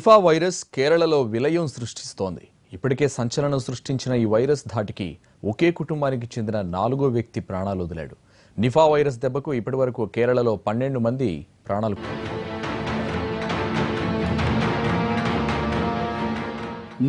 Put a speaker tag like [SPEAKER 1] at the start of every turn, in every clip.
[SPEAKER 1] Nipah virus కేరళలో విలయం సృష్టిస్తోంది. ఇప్పటికే సంచలనం సృష్టించిన ఈ వైరస్ ధాటికి ఒకే కుటుంబానికి చెందిన 4వ వ్యక్తి ప్రాణాలు వదిలాడు. నిఫా వైరస్ దెబ్బకు ఇప్పటివరకు కేరళలో 12 మంది ప్రాణాలు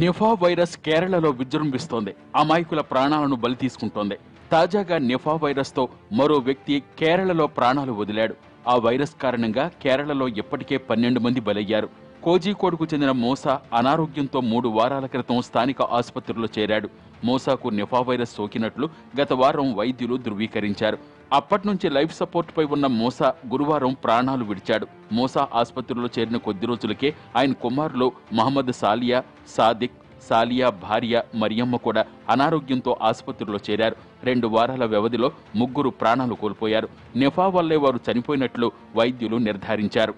[SPEAKER 2] నిఫా వైరస్ కేరళలో విజృంభిస్తోంది. అమాయకుల ప్రాణాలను బలి తీసుకుంటోంది. తాజాగా నిఫా వైరస్తో మరో వ్యక్తి కేరళలో ప్రాణాలు వదిలాడు. ఆ వైరస్ కారణంగా కేరళలో ఇప్పటికే 12 మంది బలయ్యారు. కోజికోడ్కు చెందిన మూసా అనారోగ్యంతో 3 వారాల క్రితం స్థానిక ఆసుపత్రిలో చేరాడు. మూసాకు నిఫా వైరస్ సోకినట్లు గత వారం వైద్యులు ధృవీకరించారు. అప్పటి నుంచి లైఫ్ సపోర్ట్ పై ఉన్న మూసా గురువారం ప్రాణాలు విడిచాడు. మూసా ఆసుపత్రిలో చేరిన కొద్ది రోజులకే ఆయన కుమారులు మహమ్మద్ సాలియా, సాదిక్, సాలియా భార్య మరియమ్మ కూడా అనారోగ్యంతో ఆసుపత్రిలో చేరారు. 2 వారాల వ్యవధిలో 3 ప్రాణాలు కోల్పోయారు. నిఫా వల్లే వారు చనిపోయినట్లు వైద్యులు నిర్ధారించారు.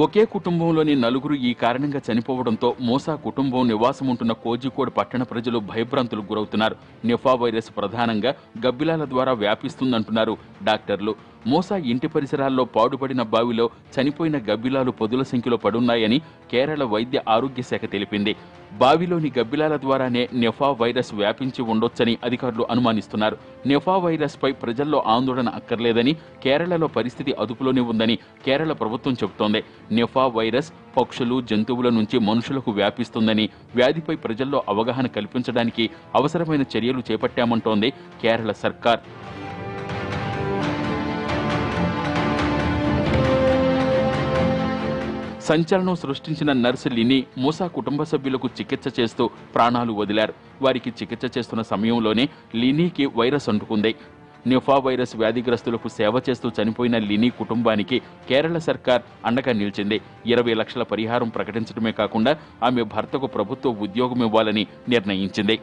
[SPEAKER 2] ఒకే కుటుంబంలోని 4 ఈ కారణంగా చనిపోవడంతో మూసా కుటుంబం నివాసముంటున్న కోజికోడ్ పట్టణ ప్రజలు భయభ్రాంతులకు గురవుతున్నారు. నిఫా వైరస్ ప్రధానంగా గబ్బిలాల ద్వారా వ్యాపిస్తుందంటున్నారు డాక్టర్లు. మూసా ఇంటి పరిసరాల్లో పాడుపడిన బావిలో చనిపోయిన గబ్బిలాలు పదుల సంఖ్యలో పడున్నాయని కేరళ వైద్య ఆరోగ్య శాఖ తెలిపింది. బావిలోని గబ్బిలాల ద్వారానే నిఫా వైరస్ వ్యాపించి ఉండొచ్చని అధికారులు అనుమానిస్తున్నారు. నిఫా వైరస్ పై ప్రజల్లో ఆందోళన అక్కర్లేదని, కేరళలో పరిస్థితి అదుపులోనే ఉందని కేరళ ప్రభుత్వం చెబుతోంది. నిఫా వైరస్ పక్షులు, జంతువుల నుంచి మనుషులకు వ్యాపిస్తుందని, వ్యాధిపై ప్రజల్లో అవగాహన కల్పించడానికి అవసరమైన చర్యలు చేపట్టామంటోంది కేరళ సర్కార్. సంచలనం సృష్టించిన నర్సు లిని మూసా కుటుంబ సభ్యులకు చికిత్స చేస్తూ ప్రాణాలు వదిలారు. వారికి చికిత్స చేస్తున్న సమయంలోనే లినీకి వైరస్ అంటుకుంది. నిఫా వైరస్ వ్యాధిగ్రస్తులకు సేవ చేస్తూ చనిపోయిన లినీ కుటుంబానికి కేరళ సర్కార్ అండగా నిలిచింది. 20 లక్షల పరిహారం ప్రకటించడమే కాకుండా ఆమె భర్తకు ప్రభుత్వ ఉద్యోగం ఇవ్వాలని నిర్ణయించింది.